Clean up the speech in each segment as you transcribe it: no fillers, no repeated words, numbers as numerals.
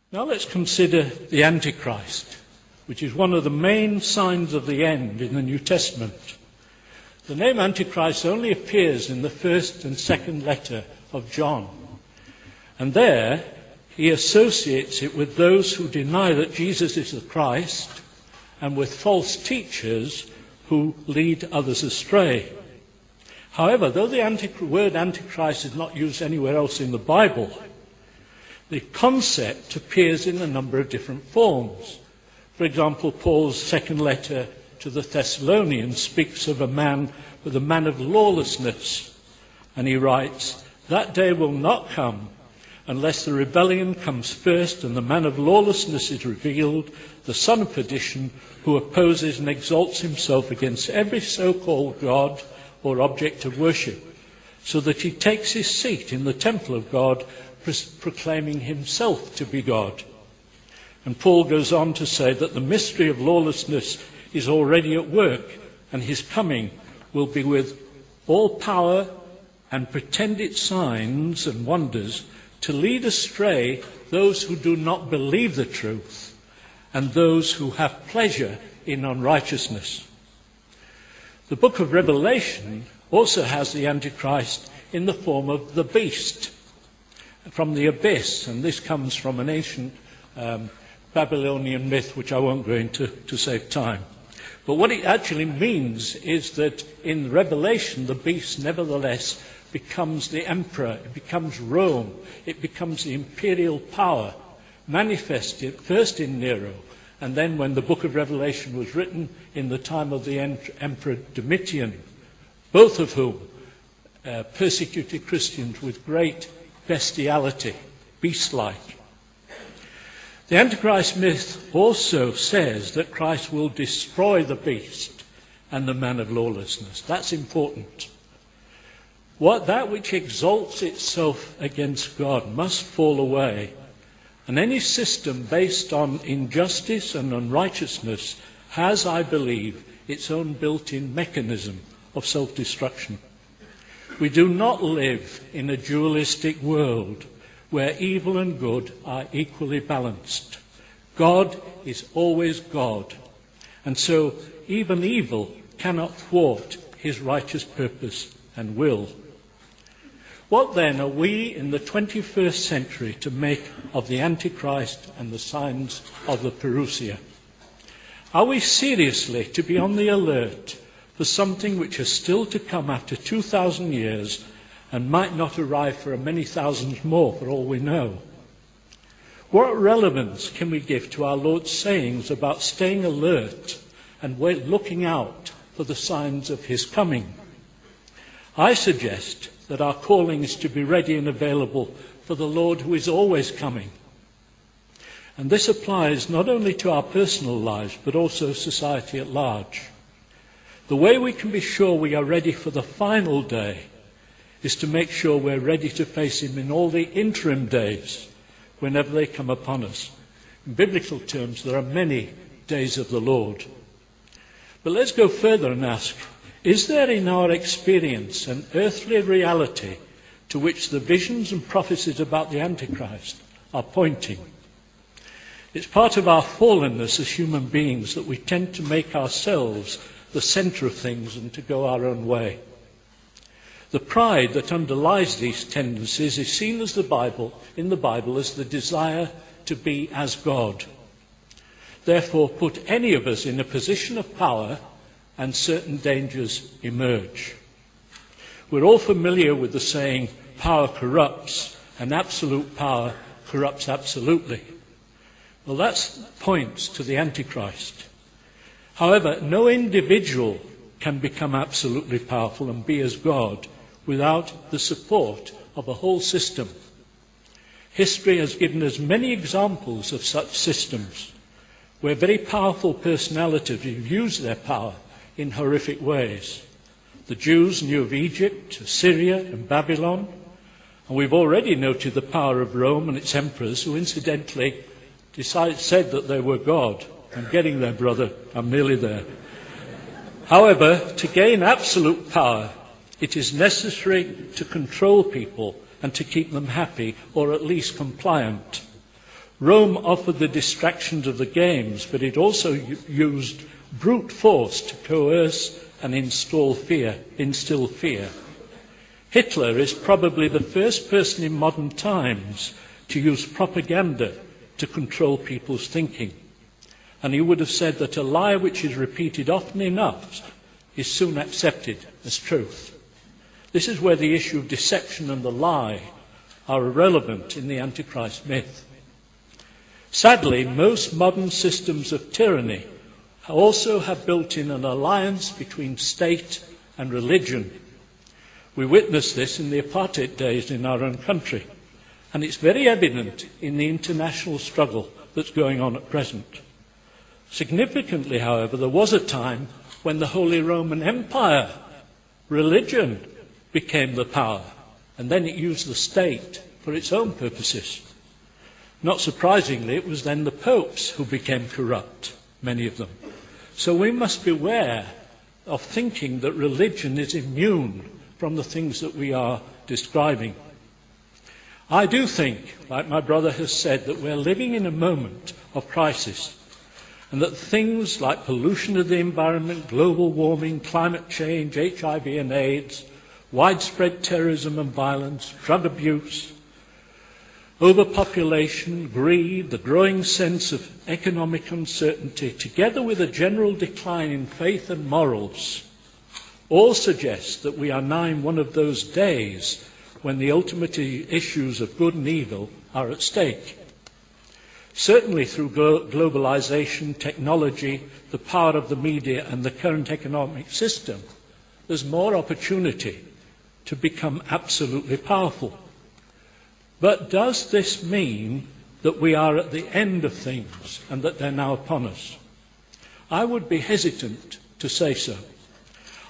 Now let's consider the Antichrist, which is one of the main signs of the end in the New Testament. The name Antichrist only appears in the first and second letter of John. And there he associates it with those who deny that Jesus is the Christ and with false teachers who lead others astray. However, though the word Antichrist is not used anywhere else in the Bible, the concept appears in a number of different forms. For example, Paul's second letter to the Thessalonians speaks of a man of lawlessness. And he writes, "That day will not come unless the rebellion comes first and the man of lawlessness is revealed, the son of perdition, who opposes and exalts himself against every so-called God or object of worship, so that he takes his seat in the temple of God, proclaiming himself to be God." And Paul goes on to say that the mystery of lawlessness is already at work, and his coming will be with all power and pretended signs and wonders to lead astray those who do not believe the truth and those who have pleasure in unrighteousness. The book of Revelation also has the Antichrist in the form of the beast from the abyss, and this comes from an ancient Babylonian myth, which I won't go into to save time. But what it actually means is that in Revelation, the beast nevertheless becomes the emperor, it becomes Rome, it becomes the imperial power, manifested first in Nero, and then when the book of Revelation was written in the time of the Emperor Domitian, both of whom persecuted Christians with great bestiality, beast-like. The Antichrist myth also says that Christ will destroy the beast and the man of lawlessness. That's important. That which exalts itself against God must fall away, and any system based on injustice and unrighteousness has, I believe, its own built-in mechanism of self-destruction. We do not live in a dualistic world where evil and good are equally balanced. God is always God, and so even evil cannot thwart his righteous purpose and will. What then are we in the 21st century to make of the Antichrist and the signs of the parousia? Are we seriously to be on the alert for something which is still to come after 2,000 years and might not arrive for many thousands more, for all we know? What relevance can we give to our Lord's sayings about staying alert and looking out for the signs of his coming? I suggest that our calling is to be ready and available for the Lord who is always coming. And this applies not only to our personal lives, but also society at large. The way we can be sure we are ready for the final day is to make sure we're ready to face him in all the interim days, whenever they come upon us. In biblical terms, there are many days of the Lord. But let's go further and ask, is there in our experience an earthly reality to which the visions and prophecies about the Antichrist are pointing? It's part of our fallenness as human beings that we tend to make ourselves the center of things and to go our own way. The pride that underlies these tendencies is seen as in the Bible as the desire to be as God. Therefore, put any of us in a position of power and certain dangers emerge. We're all familiar with the saying, power corrupts, and absolute power corrupts absolutely. Well, that points to the Antichrist. However, no individual can become absolutely powerful and be as God without the support of a whole system. History has given us many examples of such systems where very powerful personalities have used their power in horrific ways. The Jews knew of Egypt, Assyria, and Babylon, and we've already noted the power of Rome and its emperors, who incidentally said that they were God. I'm getting there, brother. I'm nearly there. However, to gain absolute power, it is necessary to control people and to keep them happy, or at least compliant. Rome offered the distractions of the games, but it also used brute force to coerce and instill fear. Hitler is probably the first person in modern times to use propaganda to control people's thinking. And he would have said that a lie which is repeated often enough is soon accepted as truth. This is where the issue of deception and the lie are irrelevant in the Antichrist myth. Sadly, most modern systems of tyranny also have built in an alliance between state and religion. We witnessed this in the apartheid days in our own country, and it's very evident in the international struggle that's going on at present. Significantly, however, there was a time when the Holy Roman Empire, religion, became the power, and then it used the state for its own purposes. Not surprisingly, it was then the popes who became corrupt, many of them. So we must beware of thinking that religion is immune from the things that we are describing. I do think, like my brother has said, that we're living in a moment of crisis, and that things like pollution of the environment, global warming, climate change, HIV and AIDS, widespread terrorism and violence, drug abuse, overpopulation, greed, the growing sense of economic uncertainty, together with a general decline in faith and morals, all suggest that we are now in one of those days when the ultimate issues of good and evil are at stake. Certainly through globalization, technology, the power of the media and the current economic system, there's more opportunity to become absolutely powerful. But does this mean that we are at the end of things and that they're now upon us? I would be hesitant to say so.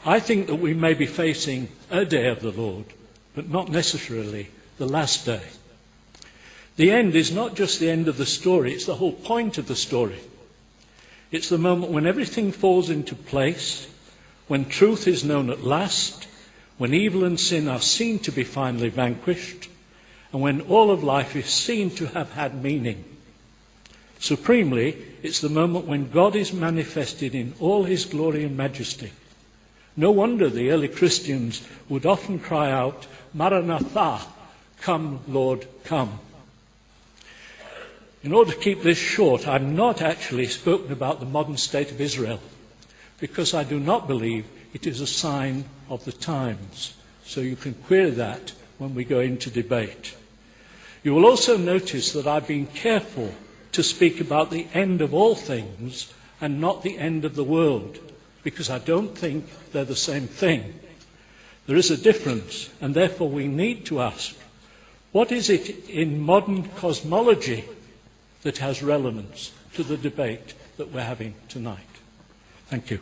I think that we may be facing a day of the Lord, but not necessarily the last day. The end is not just the end of the story, it's the whole point of the story. It's the moment when everything falls into place, when truth is known at last, when evil and sin are seen to be finally vanquished, and when all of life is seen to have had meaning. Supremely, it's the moment when God is manifested in all his glory and majesty. No wonder the early Christians would often cry out, Maranatha, come, Lord, come. In order to keep this short, I've not actually spoken about the modern state of Israel, because I do not believe it is a sign of the times. So you can query that when we go into debate. You will also notice that I've been careful to speak about the end of all things and not the end of the world, because I don't think they're the same thing. There is a difference, and therefore we need to ask, what is it in modern cosmology that has relevance to the debate that we're having tonight? Thank you.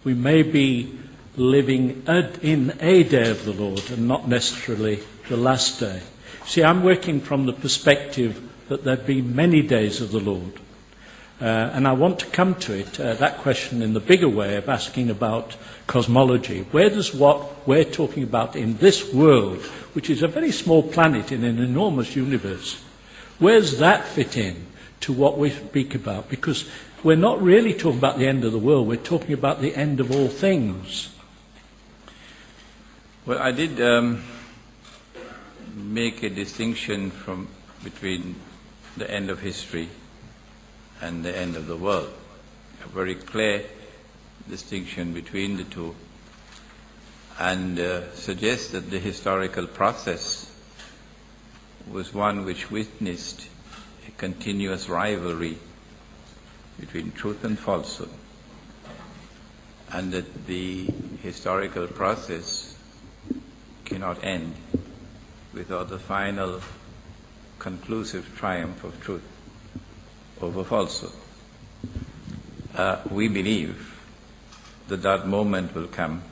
We may be living in a day of the Lord and not necessarily the last day. See, I'm working from the perspective that there be many days of the Lord. And I want to come to it, that question, in the bigger way of asking about cosmology. Where does what we're talking about in this world, which is a very small planet in an enormous universe, where does that fit in to what we speak about? Because we're not really talking about the end of the world, we're talking about the end of all things. Well, I did make a distinction between the end of history and the end of the world. A very clear distinction between the two, and suggest that the historical process was one which witnessed a continuous rivalry between truth and falsehood, and that the historical process cannot end without the final conclusive triumph of truth over falsehood. We believe that moment will come,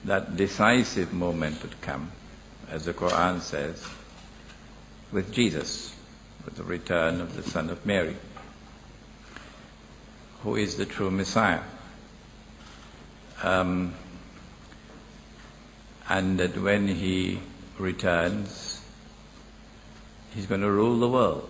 that decisive moment will come, as the Quran says, with Jesus, with the return of the Son of Mary, who is the true Messiah. And that when he returns, He's going to rule the world.